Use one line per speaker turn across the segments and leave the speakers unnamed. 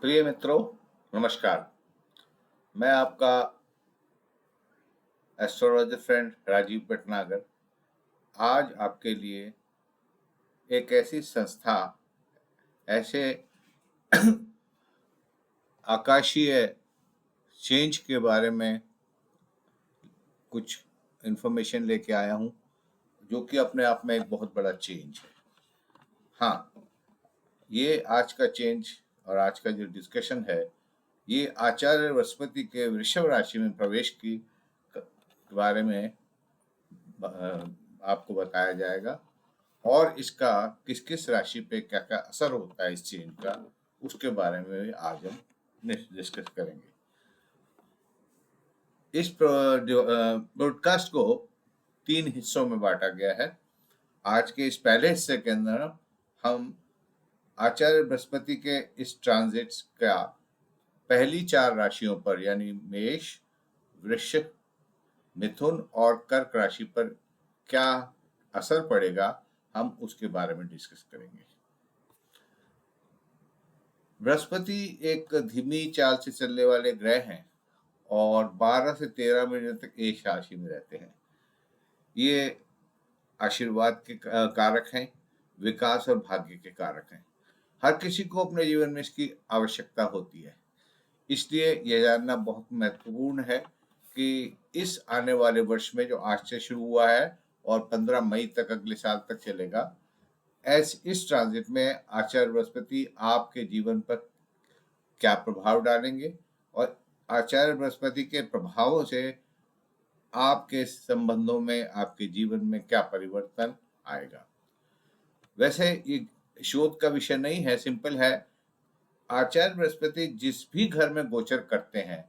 प्रिय मित्रों, नमस्कार। मैं आपका एस्ट्रोलॉजर फ्रेंड राजीव भटनागर आज आपके लिए एक ऐसी संस्था, ऐसे आकाशीय चेंज के बारे में कुछ इन्फॉर्मेशन लेके आया हूँ, जो कि अपने आप में एक बहुत बड़ा चेंज है। हाँ, ये आज का चेंज और आज का जो डिस्कशन है, ये आचार्य बृहस्पति के वृषभ राशि में प्रवेश की बारे में आपको बताया जाएगा और इसका किस किस राशि पे क्या क्या असर होता है इस चेंज का, उसके बारे में आज हम डिस्कस करेंगे। इस ब्रॉडकास्ट को 3 हिस्सों में बांटा गया है। आज के इस पहले हिस्से के अंदर हम आचार्य बृहस्पति के इस ट्रांजिट्स का पहली 4 राशियों पर यानी मेष, वृश्चिक, मिथुन और कर्क राशि पर क्या असर पड़ेगा, हम उसके बारे में डिस्कस करेंगे। बृहस्पति एक धीमी चाल से चलने वाले ग्रह हैं और 12 से 13 महीने तक एक राशि में रहते हैं। ये आशीर्वाद के कारक हैं, विकास और भाग्य के कारक हैं। हर किसी को अपने जीवन में इसकी आवश्यकता होती है। इसलिए यह जानना बहुत महत्वपूर्ण है कि इस आने वाले वर्ष में जो आज से शुरू हुआ है और 15 मई तक अगले साल तक चलेगा, इस ट्रांजिट में आचार्य बृहस्पति आपके जीवन पर क्या प्रभाव डालेंगे और आचार्य बृहस्पति के प्रभावों से आपके संबंधों में, आपके जीवन में क्या परिवर्तन आएगा। वैसे ये शोध का विषय नहीं है, सिंपल है। आचार्य बृहस्पति जिस भी घर में गोचर करते हैं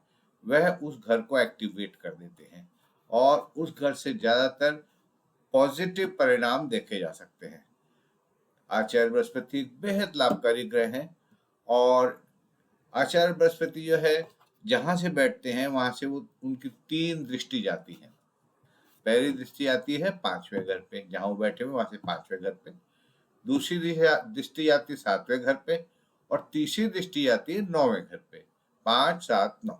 वह उस घर को एक्टिवेट कर देते हैं और उस घर से ज्यादातर पॉजिटिव परिणाम देखे जा सकते हैं। आचार्य बृहस्पति बेहद लाभकारी ग्रह हैं और आचार्य बृहस्पति जो है जहां से बैठते हैं वहां से वो उनकी 3 दृष्टि जाती है। पहली दृष्टि आती है 5वें घर पे, जहां वो बैठे हुए वहां से 5वें घर पे। दूसरी दृष्टि आती है 7वें घर पे और तीसरी दृष्टि आती है 9वें घर पे। 5, 7, 9।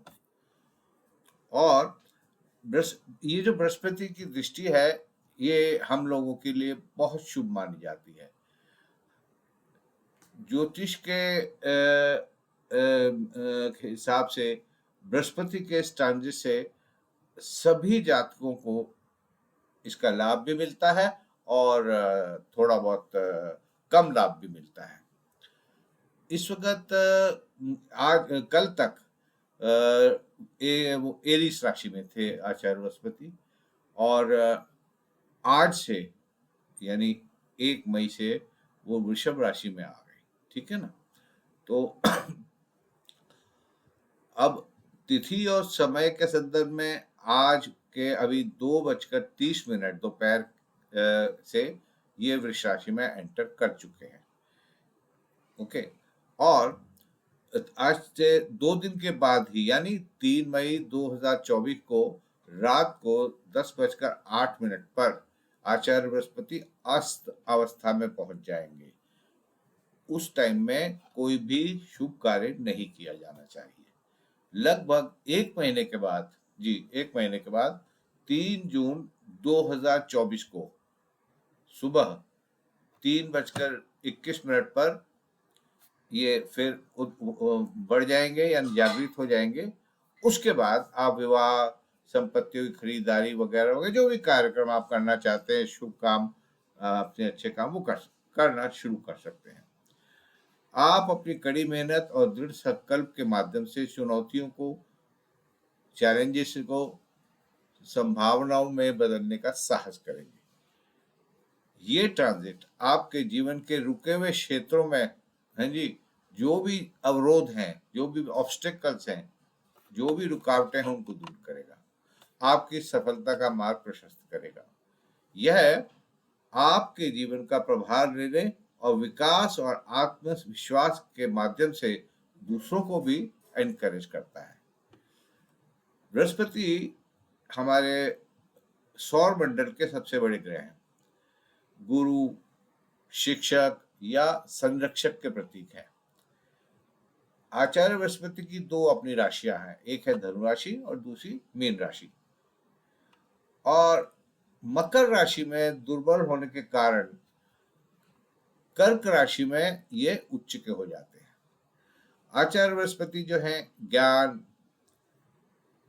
और ये जो बृहस्पति की दृष्टि है, ये हम लोगों के लिए बहुत शुभ मानी जाती है। ज्योतिष के हिसाब से बृहस्पति के इस ट्रांजिट से सभी जातकों को इसका लाभ भी मिलता है और थोड़ा बहुत कम लाभ भी मिलता है। इस वक्त आज कल तक वो एरीस राशि में थे आचार्य बृहस्पति और आज से यानी 1 मई से वो वृषभ राशि में आ गए। ठीक है ना? तो अब तिथि और समय के संदर्भ में आज के अभी 2:30 दोपहर से ये वृष राशि में एंटर कर चुके हैं। ओके, और आज से 2 दिन के बाद ही यानी 3 मई 2024 को रात को 10:08 पर आचार्य बृहस्पति अस्त अवस्था में पहुंच जाएंगे। उस टाइम में कोई भी शुभ कार्य नहीं किया जाना चाहिए। लगभग 1 महीने के बाद, जी 1 महीने के बाद 3 जून 2024 को सुबह 3:21 पर ये फिर बढ़ जाएंगे या जागृत हो जाएंगे। उसके बाद आप विवाह, संपत्तियों की खरीदारी वगैरह वगैरह जो भी कार्यक्रम आप करना चाहते हैं, शुभ काम, अपने अच्छे काम, वो करना शुरू कर सकते हैं। आप अपनी कड़ी मेहनत और दृढ़ संकल्प के माध्यम से चुनौतियों को, चैलेंजेस को संभावनाओं में बदलने का साहस करेंगे। ये ट्रांजिट आपके जीवन के रुके हुए क्षेत्रों में, हैं जी, जो भी अवरोध हैं, जो भी ऑब्स्टेकल्स हैं, जो भी रुकावटें हैं, उनको दूर करेगा, आपकी सफलता का मार्ग प्रशस्त करेगा। यह आपके जीवन का प्रभार लेने और विकास और आत्मविश्वास के माध्यम से दूसरों को भी एनकरेज करता है। बृहस्पति हमारे सौर मंडल के सबसे बड़े ग्रह हैं। गुरु, शिक्षक या संरक्षक के प्रतीक है। आचार्य बृहस्पति की दो अपनी राशियां हैं, एक है धनु राशि और दूसरी मीन राशि। और मकर राशि में दुर्बल होने के कारण कर्क राशि में ये उच्च के हो जाते हैं। आचार्य बृहस्पति जो है ज्ञान,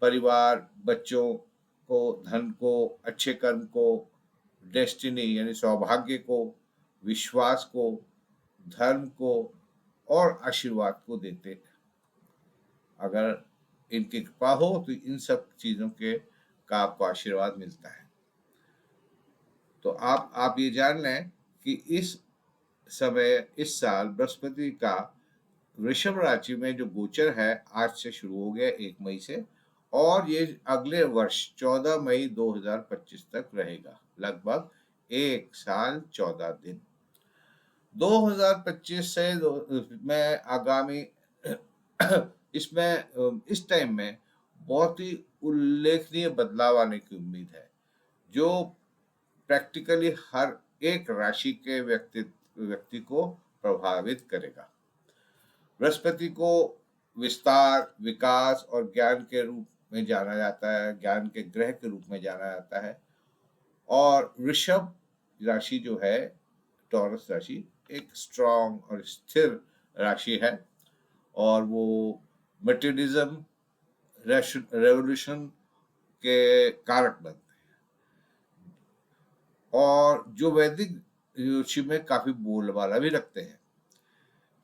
परिवार, बच्चों को, धन को, अच्छे कर्म को, डेस्टिनी यानी सौभाग्य को, विश्वास को, धर्म को और आशीर्वाद को देते हैं। अगर इनकी कृपा हो तो इन सब चीजों के का आपको आशीर्वाद मिलता है। तो आप ये जान लें कि इस समय, इस साल बृहस्पति का वृषभ राशि में जो गोचर है आज से शुरू हो गया 1 मई से, और ये अगले वर्ष 14 मई 2025 तक रहेगा, लगभग 1 साल 14 दिन। 2025 से में आगामी इसमें इस टाइम में बहुत ही उल्लेखनीय बदलाव आने की उम्मीद है, जो प्रैक्टिकली हर एक राशि के व्यक्ति को प्रभावित करेगा। बृहस्पति को विस्तार, विकास और ज्ञान के रूप में जाना जाता है, ज्ञान के ग्रह के रूप में जाना जाता है। और वृषभ राशि जो है, टॉरस राशि, एक स्ट्रॉन्ग और स्थिर राशि है और वो मटेरियलिज्म, रेवोल्यूशन के कारक बनते हैं और जो वैदिक ज्योतिषी में काफी बोलबाला भी रखते हैं।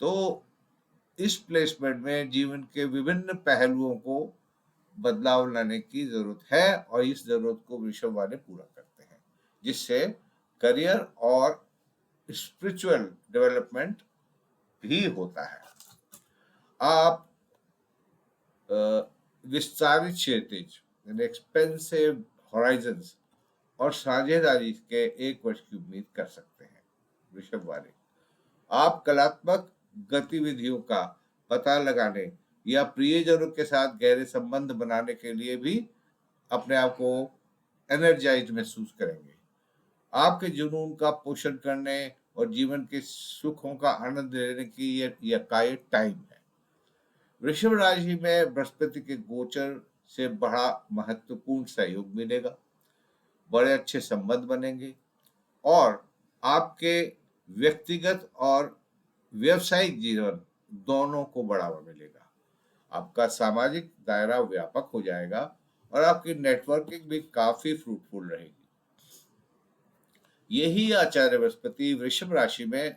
तो इस प्लेसमेंट में जीवन के विभिन्न पहलुओं को बदलाव लाने की जरूरत है और इस जरूरत को वृषभ वाले पूरा करते हैं, जिससे करियर और स्पिरिचुअल डेवलपमेंट भी होता है। आप विस्तारित क्षितिज, एक्सपेंसिव हॉराइजन्स और साझेदारी के 1 वर्ष की उम्मीद कर सकते हैं वृषभ वाले। आप कलात्मक गतिविधियों का पता लगाने या प्रियजनों के साथ गहरे संबंध बनाने के लिए भी अपने आप को एनर्जाइज महसूस करेंगे। आपके जुनून का पोषण करने और जीवन के सुखों का आनंद लेने की यह टाइम है। वृषभ राशि में बृहस्पति के गोचर से बड़ा महत्वपूर्ण सहयोग मिलेगा, बड़े अच्छे संबंध बनेंगे और आपके व्यक्तिगत और व्यवसायिक जीवन दोनों को बढ़ावा मिलेगा। आपका सामाजिक दायरा व्यापक हो जाएगा और आपकी नेटवर्किंग भी काफी फ्रूटफुल रहेगी। यही आचार्य बृहस्पति वृषभ राशि में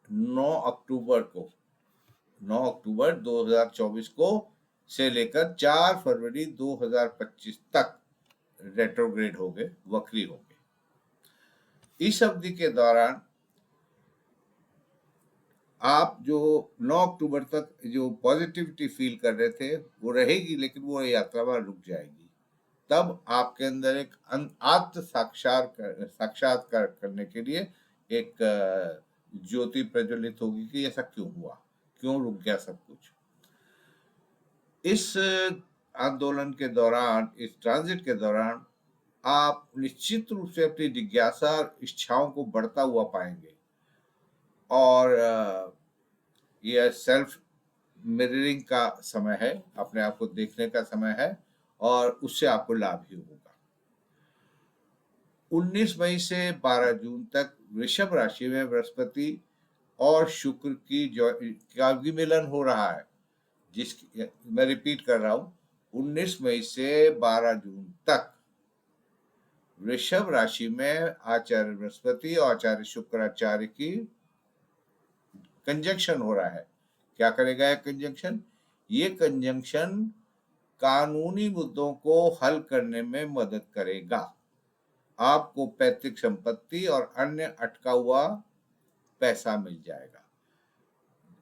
9 अक्टूबर 2024 को से लेकर 4 फरवरी 2025 तक रेट्रोग्रेड होंगे, वक्री होंगे। इस अवधि के दौरान आप जो 9 अक्टूबर तक जो पॉजिटिविटी फील कर रहे थे वो रहेगी, लेकिन वो यात्रा वहां रुक जाएगी। तब आपके अंदर एक आत्म साक्षात्कार करने के लिए एक ज्योति प्रज्वलित होगी कि ऐसा क्यों हुआ, क्यों रुक गया सब कुछ। इस आंदोलन के दौरान, इस ट्रांजिट के दौरान आप निश्चित रूप से अपनी जिज्ञासा और इच्छाओं को बढ़ता हुआ पाएंगे और यह सेल्फ मिररिंग का समय है, अपने आप को देखने का समय है और उससे आपको लाभ ही होगा। 19 मई से 12 जून तक वृषभ राशि में बृहस्पति और शुक्र का विमिलन हो रहा है, जिसकी मैं रिपीट कर रहा हूं, 19 मई से 12 जून तक वृषभ राशि में आचार्य बृहस्पति और आचार्य शुक्राचार्य की कंजंक्शन हो रहा है। क्या करेगा यह कंजंक्शन? ये कंजंक्शन कानूनी मुद्दों को हल करने में मदद करेगा। आपको पैतृक संपत्ति और अन्य अटका हुआ पैसा मिल जाएगा।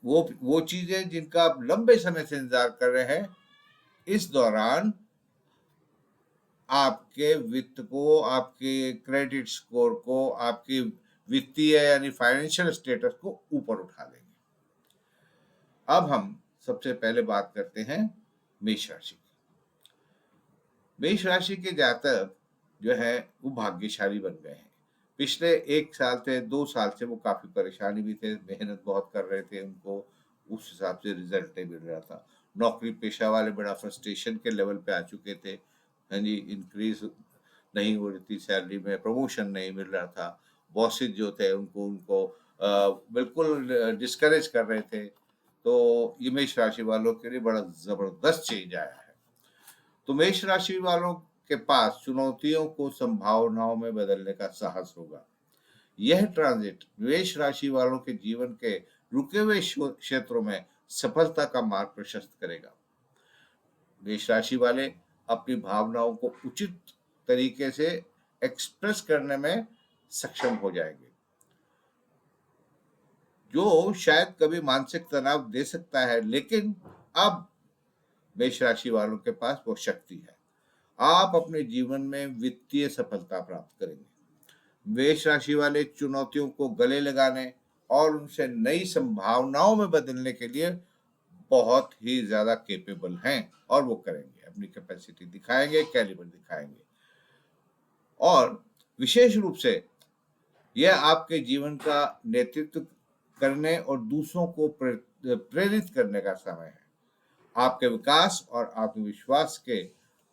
वो चीजें जिनका आप लंबे समय से इंतजार कर रहे हैं, इस दौरान आपके वित्त को, आपके क्रेडिट स्कोर को, आपकी वित्तीय यानी फाइनेंशियल स्टेटस को ऊपर उठा लेंगे। अब हम सबसे पहले बात करते हैं मेष राशि की। मेष राशि के जातक जो है वो भाग्यशाली बन गए हैं। पिछले 1 साल से 2 साल से वो काफी परेशानी भी थे, मेहनत बहुत कर रहे थे, उनको उस हिसाब से रिजल्ट नहीं मिल रहा था। नौकरी पेशा वाले बड़ा फ्रस्ट्रेशन के लेवल पे आ चुके थे। हाँ जी, इंक्रीज नहीं हो रही थी सैलरी में, प्रमोशन नहीं मिल रहा था, बॉसेस जो थे उनको उनको बिल्कुल डिस्करेज कर रहे थे। तो ये मेष राशि वालों के लिए बड़ा जबरदस्त चेंज आया है। तो मेष राशि वालों के पास चुनौतियों को संभावनाओं में बदलने का साहस होगा। यह ट्रांजिट मेष राशि वालों के जीवन के रुके हुए क्षेत्रों में सफलता का मार्ग प्रशस्त करेगा। मेष राशि वाले अपनी भावनाओं को उचित तरीके से एक्सप्रेस करने में सक्षम हो जाएंगे, जो शायद कभी मानसिक तनाव दे सकता है, लेकिन अब मेष राशि वालों के पास वो शक्ति है। आप अपने जीवन में वित्तीय सफलता प्राप्त करेंगे। मेष राशि वाले चुनौतियों को गले लगाने और उनसे नई संभावनाओं में बदलने के लिए बहुत ही ज्यादा केपेबल हैं, और वो करेंगे, अपनी कैपेसिटी दिखाएंगे, कैलिबर दिखाएंगे। और विशेष रूप से यह आपके जीवन का नेतृत्व करने और दूसरों को प्रेरित करने का समय है। आपके विकास और आत्मविश्वास के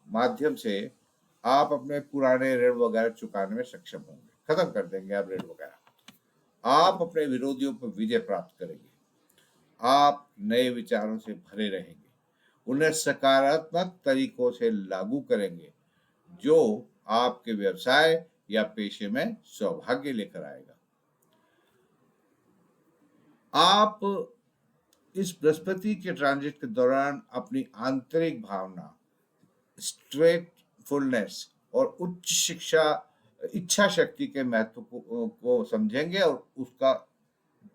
माध्यम से आप अपने पुराने ऋण वगैरह चुकाने में सक्षम होंगे, खत्म कर देंगे आप ऋण वगैरह। आप अपने विरोधियों पर विजय प्राप्त करेंगे। आप नए विचारों से भरे रहेंगे, उन्हें सकारात्मक तरीकों से लागू करेंगे, जो आपके व्यवसाय या पेशे में सौभाग्य लेकर आएगा। आप इस बृहस्पति के ट्रांजिट के दौरान अपनी आंतरिक भावना, स्ट्रेटफुलनेस और उच्च शिक्षा इच्छा शक्ति के महत्व को समझेंगे और उसका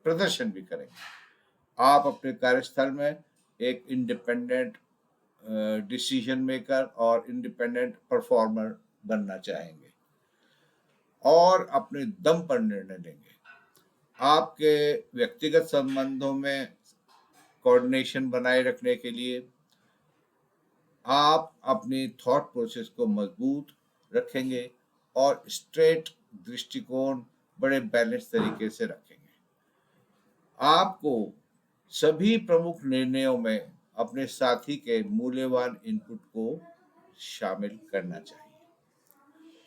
प्रदर्शन भी करेंगे। आप अपने कार्यस्थल में एक इंडिपेंडेंट डिसीजन मेकर और इंडिपेंडेंट परफॉर्मर बनना चाहेंगे और अपने दम पर निर्णय लेंगे। आपके व्यक्तिगत संबंधों में कोऑर्डिनेशन बनाए रखने के लिए आप अपनी थॉट प्रोसेस को मजबूत रखेंगे और स्ट्रेट दृष्टिकोण बड़े बैलेंस तरीके से रखेंगे। आपको सभी प्रमुख निर्णयों में अपने साथी के मूल्यवान इनपुट को शामिल करना चाहिए,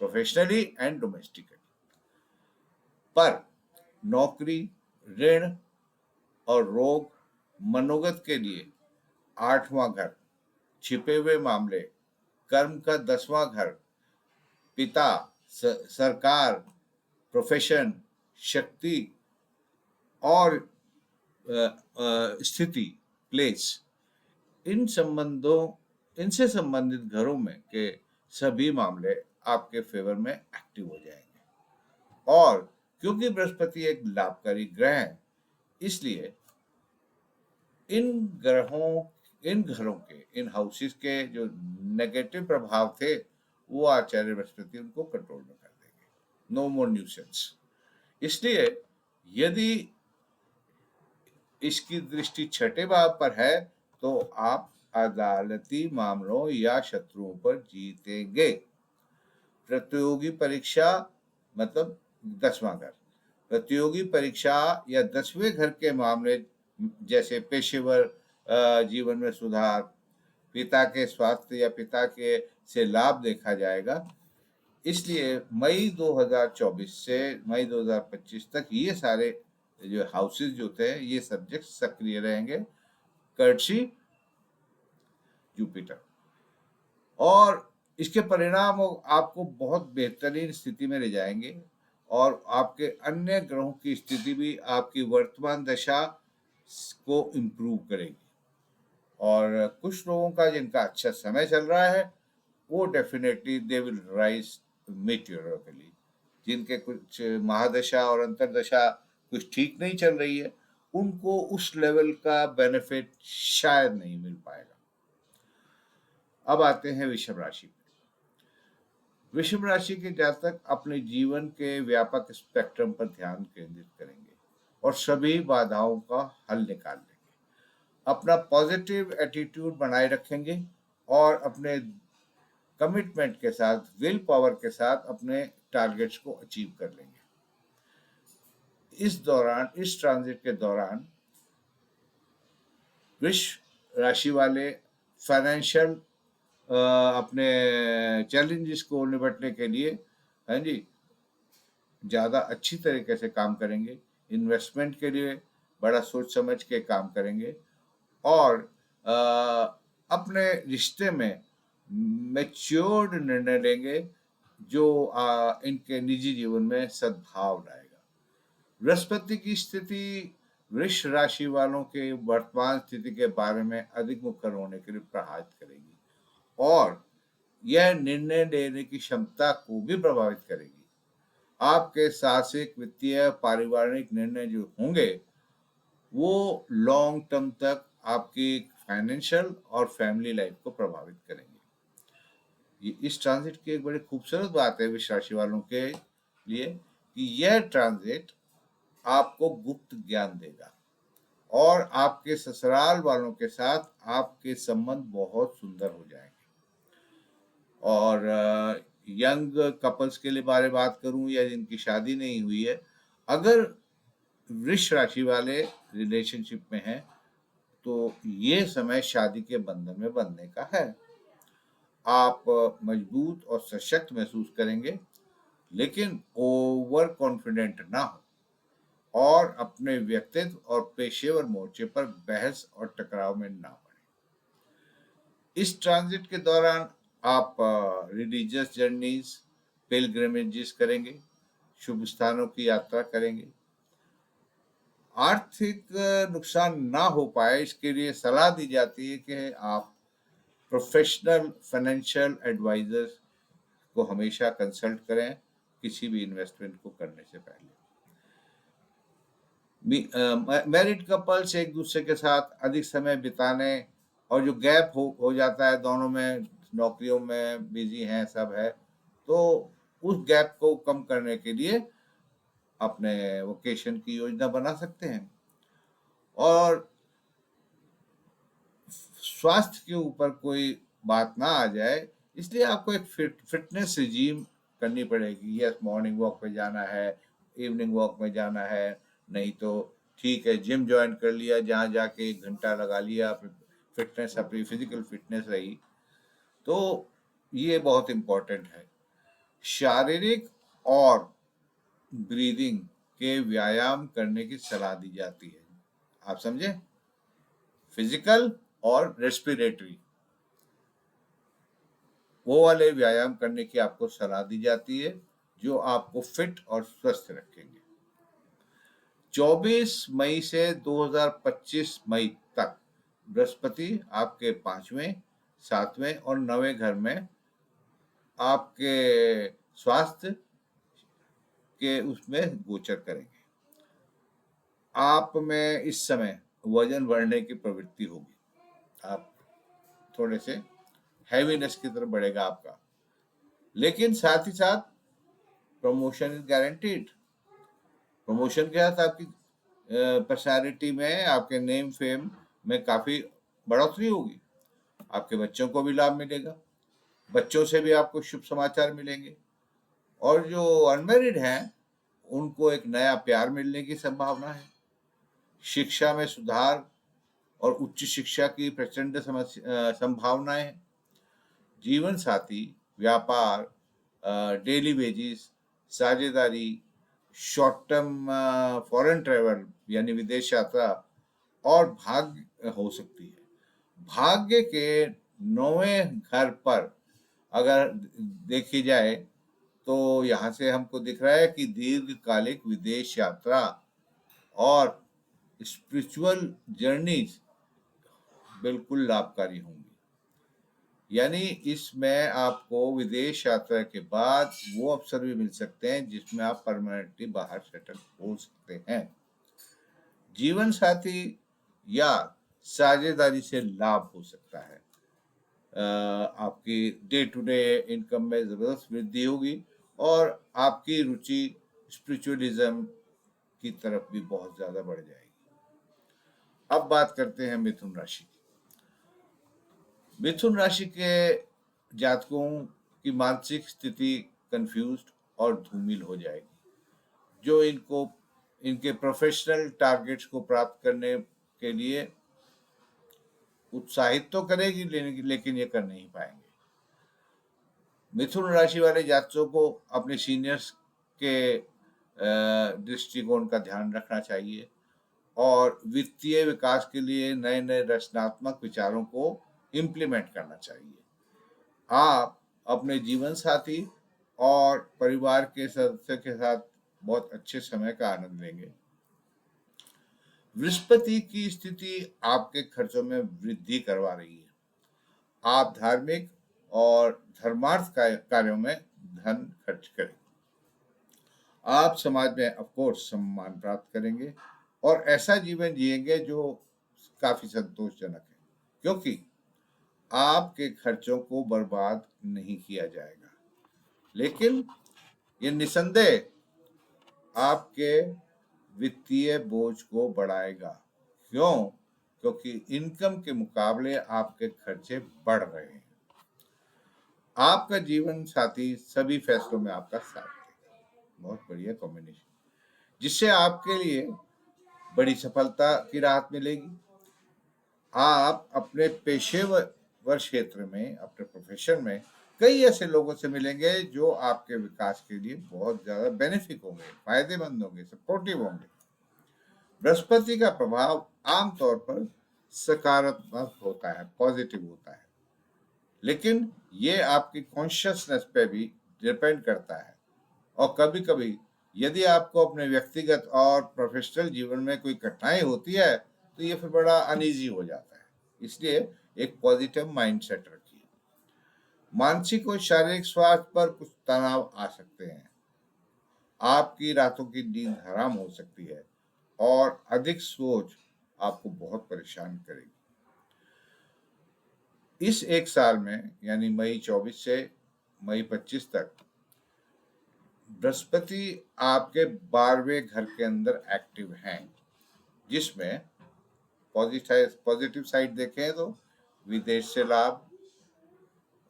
प्रोफेशनली एंड डोमेस्टिकली। पर नौकरी, ऋण और रोग, मनोगत के लिए 8वां घर, छिपे हुए मामले, कर्म का 10वां घर, पिता, सरकार, प्रोफेशन, शक्ति और स्थिति, प्लेस, इनसे संबंधित घरों में के सभी मामले आपके फेवर में एक्टिव हो जाएंगे। और क्योंकि बृहस्पति एक लाभकारी ग्रह है, इसलिए इन घरों के, इन हाउसेस के जो नेगेटिव प्रभाव थे, वो आचार्य बृहस्पति उनको कंट्रोल में कर देंगे। नो मोर न्यूसेंस। इसलिए यदि इसकी दृष्टि छठे भाव पर है, तो आप अदालती मामलों या शत्रुओं पर जीतेंगे। प्रतियोगी परीक्षा मतलब 10वां घर, प्रतियोगी परीक्षा या 10वें घर के मामले, जैसे पेशेवर जीवन में सुधार, पिता के स्वास्थ्य या पिता के से लाभ देखा जाएगा। इसलिए मई 2024 से मई 2025 तक ये सारे जो हाउसेस जो थे, ये सब्जेक्ट सक्रिय रहेंगे, कर्टसी जुपिटर। और इसके परिणाम आपको बहुत बेहतरीन स्थिति में ले जाएंगे, और आपके अन्य ग्रहों की स्थिति भी आपकी वर्तमान दशा को इम्प्रूव करेगी। और कुछ लोगों का जिनका अच्छा समय चल रहा है, वो डेफिनेटली दे विल राइज मेटियोरिकली। जिनके कुछ महादशा और अंतरदशा कुछ ठीक नहीं चल रही है, उनको उस लेवल का बेनिफिट शायद नहीं मिल पाएगा। अब आते हैं वृषभ राशि पे। वृषभ राशि के जातक अपने जीवन के व्यापक स्पेक्ट्रम पर ध्यान केंद्रित करेंगे और सभी बाधाओं का हल निकाल लेंगे। अपना पॉजिटिव एटीट्यूड बनाए रखेंगे और अपने कमिटमेंट के साथ, विल पावर के साथ अपने टारगेट्स को अचीव कर लेंगे। इस ट्रांजिट के दौरान वृष राशि वाले फाइनेंशियल अपने चैलेंजेस को निपटने के लिए, हाँ जी, ज़्यादा अच्छी तरीके से काम करेंगे। इन्वेस्टमेंट के लिए बड़ा सोच समझ के काम करेंगे और अ, अपने रिश्ते में मैच्योर्ड निर्णय लेंगे जो इनके निजी जीवन में सद्भाव लाएगा। बृहस्पति की स्थिति वृष राशि वालों के वर्तमान स्थिति के बारे में अधिक मुखर होने के लिए प्रभावित करेगी और यह निर्णय लेने की क्षमता को भी प्रभावित करेगी। आपके साहसिक वित्तीय पारिवारिक निर्णय जो होंगे वो लॉन्ग टर्म तक आपकी फाइनेंशियल और फैमिली लाइफ को प्रभावित करेंगे। ये इस ट्रांजिट की एक बड़ी खूबसूरत बात है वृष राशि वालों के लिए कि यह ट्रांजिट आपको गुप्त ज्ञान देगा और आपके ससुराल वालों के साथ आपके संबंध बहुत सुंदर हो जाएंगे। और यंग कपल्स के लिए बारे बात करूं या जिनकी शादी नहीं हुई है, अगर वृष राशि वाले रिलेशनशिप में हैं तो ये समय शादी के बंधन में बंधने का है। आप मजबूत और सशक्त महसूस करेंगे लेकिन ओवर कॉन्फिडेंट ना हो और अपने व्यक्तित्व और पेशेवर मोर्चे पर बहस और टकराव में ना पड़े। इस ट्रांजिट के दौरान आप रिलीजियस जर्नीज, पिलग्रिमेजेस करेंगे, शुभ स्थानों की यात्रा करेंगे। आर्थिक नुकसान ना हो पाए इसके लिए सलाह दी जाती है कि आप प्रोफेशनल फाइनेंशियल एडवाइजर्स को हमेशा कंसल्ट करें किसी भी इन्वेस्टमेंट को करने से पहले। मैरिड कपल्स एक दूसरे के साथ अधिक समय बिताने और जो गैप हो जाता है दोनों में, नौकरियों में बिजी हैं सब है, तो उस गैप को कम करने के लिए अपने वोकेशन की योजना बना सकते हैं। और स्वास्थ्य के ऊपर कोई बात ना आ जाए इसलिए आपको एक फिटनेस रिजीम करनी पड़ेगी। यस, मॉर्निंग वॉक पे जाना है, इवनिंग वॉक में जाना है, नहीं तो ठीक है जिम ज्वाइन कर लिया, जहाँ जाके 1 घंटा लगा लिया, फिटनेस अपनी फिजिकल फिटनेस रही। तो ये बहुत इम्पोर्टेंट है। शारीरिक और ब्रीदिंग के व्यायाम करने की सलाह दी जाती है। आप समझे, फिजिकल और रेस्पिरेटरी, वो वाले व्यायाम करने की आपको सलाह दी जाती है जो आपको फिट और स्वस्थ रखेंगे। 24 मई से 2025 मई तक बृहस्पति आपके 5वें, 7वें और 9वें घर में आपके स्वास्थ्य के उसमें गोचर करेंगे। आप में इस समय वजन बढ़ने की प्रवृत्ति होगी, आप थोड़े से हैवीनेस की तरफ बढ़ेगा आपका, लेकिन साथ ही साथ प्रमोशन इज गारंटीड। प्रमोशन के साथ आपकी पर्सनालिटी में, आपके नेम फेम में काफी बढ़ोतरी होगी। आपके बच्चों को भी लाभ मिलेगा, बच्चों से भी आपको शुभ समाचार मिलेंगे और जो अनमैरिड हैं उनको एक नया प्यार मिलने की संभावना है। शिक्षा में सुधार और उच्च शिक्षा की प्रचंड संभावनाएं हैं। जीवन साथी, व्यापार, डेली वेजिस, साझेदारी, शॉर्ट टर्म फॉरेन ट्रेवल यानी विदेश यात्रा और भाग्य हो सकती है। भाग्य के 9वें घर पर अगर देखी जाए तो यहाँ से हमको दिख रहा है कि दीर्घकालिक विदेश यात्रा और स्पिरिचुअल जर्नीज बिल्कुल लाभकारी होंगी। यानी इसमें आपको विदेश यात्रा के बाद वो अवसर भी मिल सकते हैं जिसमें आप परमानेंटली बाहर सेटल हो सकते हैं। जीवन साथी या साझेदारी से लाभ हो सकता है। आपकी डे टू डे इनकम में जबरदस्त वृद्धि होगी और आपकी रुचि स्पिरिचुअलिज्म की तरफ भी बहुत ज्यादा बढ़ जाएगी। अब बात करते हैं मिथुन राशि की। मिथुन राशि के जातकों की मानसिक स्थिति कंफ्यूज्ड और धूमिल हो जाएगी, जो इनके प्रोफेशनल टारगेट्स को प्राप्त करने के लिए उत्साहित तो करेगी लेकिन ये कर नहीं पाएंगे। मिथुन राशि वाले जातकों को अपने सीनियर्स के दृष्टिकोण का ध्यान रखना चाहिए और वित्तीय विकास के लिए नए नए रचनात्मक विचारों को इम्प्लीमेंट करना चाहिए। आप अपने जीवन साथी और परिवार के सदस्य के साथ बहुत अच्छे समय का आनंद लेंगे। बृहस्पति की स्थिति आपके खर्चों में वृद्धि करवा रही है। आप धार्मिक और धर्मार्थ कार्यों में धन खर्च करें। आप समाज में ऑफ कोर्स सम्मान प्राप्त करेंगे और ऐसा जीवन जिएंगे जो काफी संतोषजनक है, क्योंकि आपके खर्चों को बर्बाद नहीं किया जाएगा, लेकिन ये निसंदेह आपके वित्तीय बोझ को बढ़ाएगा। क्यों? क्योंकि इनकम के मुकाबले आपके खर्चे बढ़ रहे हैं। आपका जीवन साथी सभी फैसलों में आपका साथ देगा। बहुत बढ़िया कॉम्बिनेशन, जिससे आपके लिए बड़ी सफलता की राहत मिलेगी। आप अपने पेशेवर क्षेत्र में, अपने प्रोफेशन में कई ऐसे लोगों से मिलेंगे जो आपके विकास के लिए बहुत ज्यादा बेनिफिक होंगे, फायदेमंद होंगे, सपोर्टिव होंगे। बृहस्पति का प्रभाव आमतौर पर सकारात्मक होता है, पॉजिटिव होता है, लेकिन ये आपकी कॉन्शियसनेस पे भी डिपेंड करता है। और कभी कभी यदि आपको अपने व्यक्तिगत और प्रोफेशनल जीवन में कोई कठिनाई होती है तो ये फिर बड़ा अनईजी हो जाता है। इसलिए एक पॉजिटिव माइंडसेट रखिए। मानसिक और शारीरिक स्वास्थ्य पर कुछ तनाव आ सकते हैं। आपकी रातों की नींद हराम हो सकती है और अधिक सोच आपको बहुत परेशान करेगी। इस एक साल में यानी मई 24 से मई 25 तक बृहस्पति आपके 12वें घर के अंदर एक्टिव हैं, जिसमें पॉजिटिव साइड देखें तो विदेश से लाभ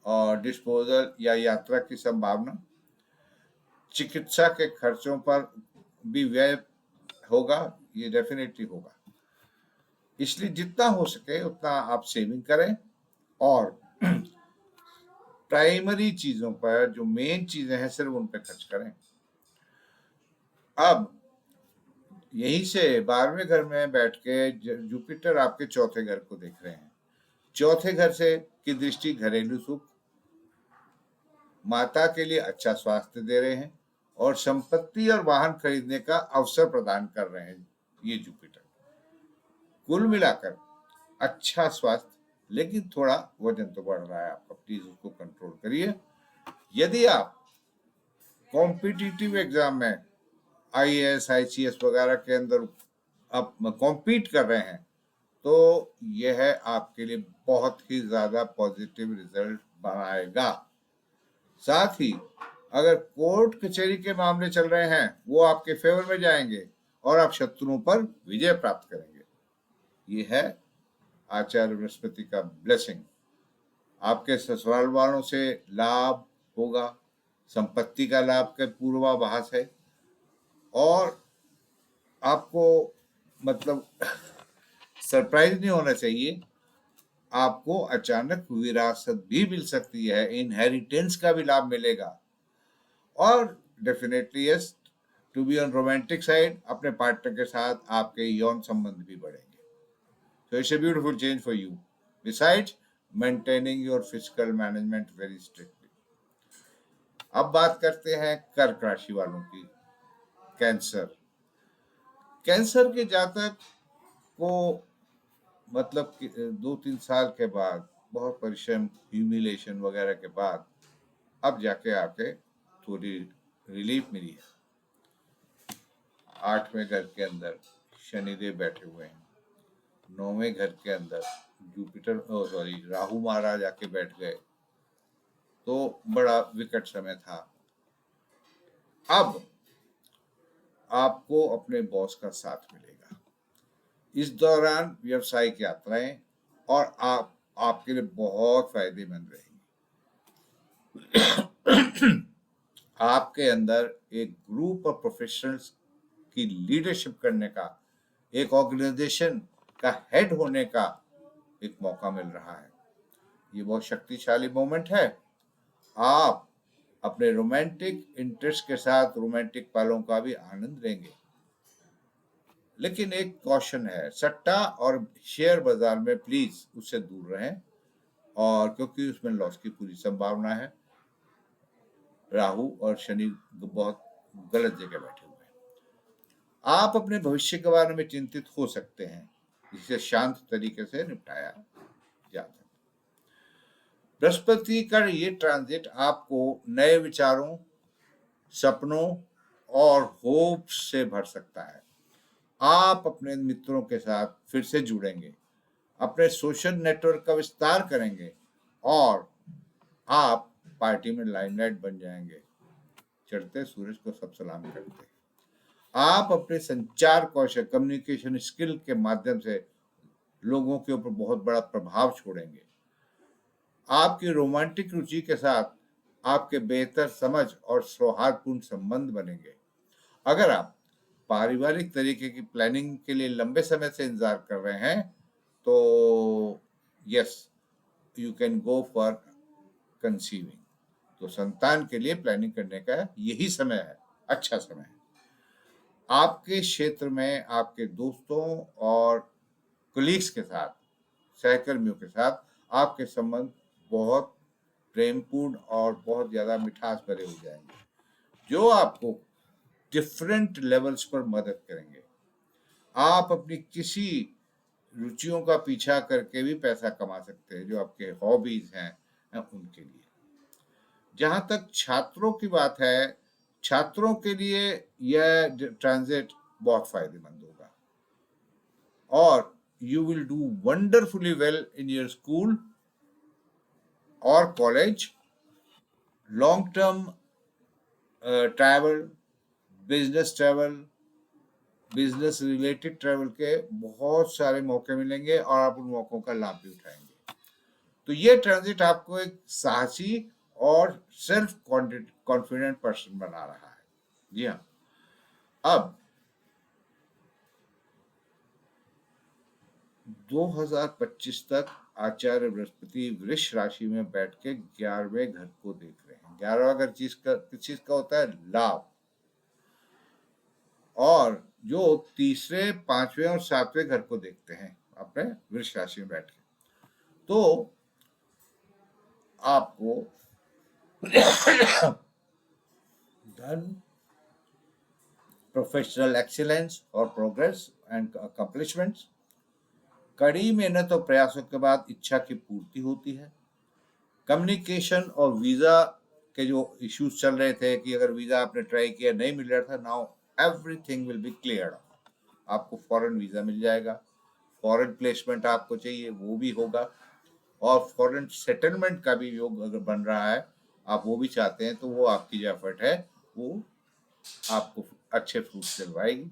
और डिस्पोजल या यात्रा की संभावना, चिकित्सा के खर्चों पर भी व्यय होगा, ये डेफिनेटली होगा। इसलिए जितना हो सके उतना आप सेविंग करें और प्राइमरी चीजों पर, जो मेन चीजें हैं, सिर्फ उन पर खर्च करें। अब यहीं से 12वें घर में बैठ के जुपिटर आपके चौथे घर को देख रहे हैं। चौथे घर से की दृष्टि घरेलू सुख, माता के लिए अच्छा स्वास्थ्य दे रहे हैं और संपत्ति और वाहन खरीदने का अवसर प्रदान कर रहे हैं ये जुपिटर। कुल मिलाकर अच्छा स्वास्थ्य, लेकिन थोड़ा वजन तो बढ़ रहा है आपका, प्लीज उसको कंट्रोल करिए। यदि आप कॉम्पिटिटिव एग्जाम में आईएएस आईसीएस वगैरह के अंदर आप कॉम्पीट कर रहे हैं तो यह आपके लिए बहुत ही ज्यादा पॉजिटिव रिजल्ट बनाएगा। साथ ही अगर कोर्ट कचहरी के मामले चल रहे हैं वो आपके फेवर में जाएंगे और आप शत्रुओं पर विजय प्राप्त करेंगे। ये है आचार्य बृहस्पति का ब्लेसिंग। आपके ससुराल वालों से लाभ होगा, संपत्ति का लाभ का पूर्वाभास है और आपको मतलब सरप्राइज नहीं होना चाहिए, आपको अचानक विरासत भी मिल सकती है, इनहेरिटेंस का भी लाभ मिलेगा। और definitely yes, to be on romantic side, अपने पार्टनर के साथ आपके यौन संबंध भी बढ़ेंगे। So it's a beautiful change for you. Besides maintaining your physical management very strictly. अब बात करते हैं कर्क राशि वालों की। कैंसर के जातक को मतलब कि 2-3 साल के बाद बहुत परिश्रम, ह्यूमिलेशन वगैरह के बाद अब जाके आके थोड़ी रिलीफ मिली है। 8वें घर के अंदर शनिदेव बैठे हुए हैं, 9वें घर के अंदर राहु महाराज आके बैठ गए, तो बड़ा विकट समय था। अब आपको अपने बॉस का साथ मिलेगा। इस दौरान व्यावसायिक यात्राएं और आपके लिए बहुत फायदेमंद रहेंगी। आपके अंदर एक ग्रुप ऑफ प्रोफेशनल्स की लीडरशिप करने का, एक ऑर्गेनाइजेशन का हेड होने का एक मौका मिल रहा है। ये बहुत शक्तिशाली मोमेंट है। आप अपने रोमांटिक इंटरेस्ट के साथ रोमांटिक पलों का भी आनंद लेंगे। लेकिन एक कॉशन है, सट्टा और शेयर बाजार में प्लीज उससे दूर रहें, और क्योंकि उसमें लॉस की पूरी संभावना है। राहु और शनि बहुत गलत जगह बैठे हुए हैं। आप अपने भविष्य के बारे में चिंतित हो सकते हैं, जिसे शांत तरीके से निपटाया जा सकता है। बृहस्पति का ये ट्रांजिट आपको नए विचारों, सपनों और होप्स से भर सकता है। आप अपने मित्रों के साथ फिर से जुड़ेंगे, अपने सोशल नेटवर्क का विस्तार करेंगे और आप पार्टी में लाइमलाइट बन जाएंगे। चढ़ते सूरज को सब सलाम करते हैं। आप अपने संचार कौशल, कम्युनिकेशन स्किल के माध्यम से लोगों के ऊपर बहुत बड़ा प्रभाव छोड़ेंगे। आपकी रोमांटिक रुचि के साथ आपके बेहतर समझ और सौहार्दपूर्ण संबंध बनेंगे। अगर आप पारिवारिक तरीके की प्लानिंग के लिए लंबे समय से इंतजार कर रहे हैं, तो yes, you can go for conceiving. तो संतान के लिए प्लानिंग करने का यही समय है, अच्छा समय है। आपके क्षेत्र में आपके दोस्तों और कलीग्स के साथ, सहकर्मियों के साथ आपके संबंध बहुत प्रेमपूर्ण और बहुत ज्यादा मिठास भरे हो जाएंगे, जो आपको डिफरेंट लेवल्स पर मदद करेंगे। आप अपनी किसी रुचियों का पीछा करके भी पैसा कमा सकते हैं, जो आपके हॉबीज हैं उनके लिए। जहां तक छात्रों की बात है, छात्रों के लिए यह ट्रांजिट बहुत फायदेमंद होगा और you will do wonderfully well in your school और college. Long term travel, business travel, business related travel के बहुत सारे मौके मिलेंगे और आप उन मौकों का लाभ भी उठाएंगे। तो ये ट्रांजिट आपको एक साहसी और सेल्फ कॉन्फिडेंट पर्सन बना रहा है। जी हाँ। अब 2025 तक आचार्य बृहस्पति वृष राशि में बैठ के 11वें घर को देख रहे हैं। 11वां घर किस चीज का होता है? लाभ। और जो तीसरे, पांचवें और सातवें घर को देखते हैं अपने वृष राशि में बैठ के, तो आपको धन, प्रोफेशनल एक्सीलेंस और प्रोग्रेस एंड अकम्पलिशमेंट्स, कड़ी मेहनत और प्रयासों के बाद इच्छा की पूर्ति होती है। कम्युनिकेशन और वीजा के जो इश्यूज चल रहे थे कि अगर वीजा आपने ट्राई किया नहीं मिल रहा था, now everything will be clear. आपको फॉरेन वीजा मिल जाएगा, फॉरेन प्लेसमेंट आपको चाहिए वो भी होगा, और फॉरेन सेटलमेंट का भी योग अगर बन रहा है, आप वो भी चाहते हैं, तो वो आपकी जो एफर्ट है वो आपको अच्छे फ्रूट दिलवाएगी।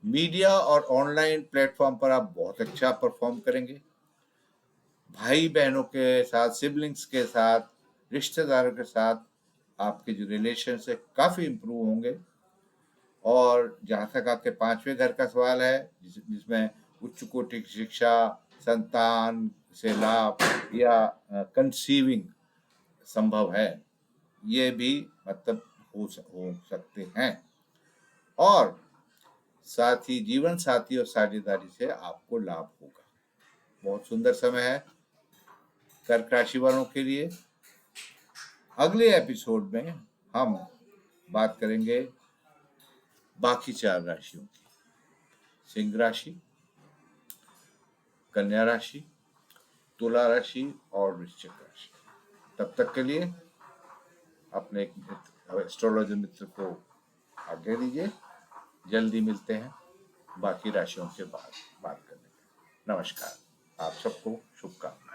मीडिया और ऑनलाइन प्लेटफॉर्म पर आप बहुत अच्छा परफॉर्म करेंगे। भाई बहनों के साथ, सिबलिंग्स के साथ, रिश्तेदारों के साथ आपके जो रिलेशन है काफी इम्प्रूव होंगे। और जहाँ तक आपके पांचवें घर का सवाल है, जिसमें उच्च कोटि की शिक्षा, संतान से लाभ या कंसीविंग संभव है, ये भी मतलब हो सकते हैं। और साथ ही जीवन साथी और साझेदारी से आपको लाभ होगा। बहुत सुंदर समय है कर्क राशि वालों के लिए। अगले एपिसोड में हम बात करेंगे बाकी 4 राशियों की, सिंह राशि, कन्या राशि, तुला राशि और वृश्चिक राशि। तब तक के लिए अपने एक एस्ट्रोलॉजर मित्र को आज्ञा दीजिए। जल्दी मिलते हैं बाकी राशियों के बाद बात करने। नमस्कार, आप सबको शुभकामनाएं।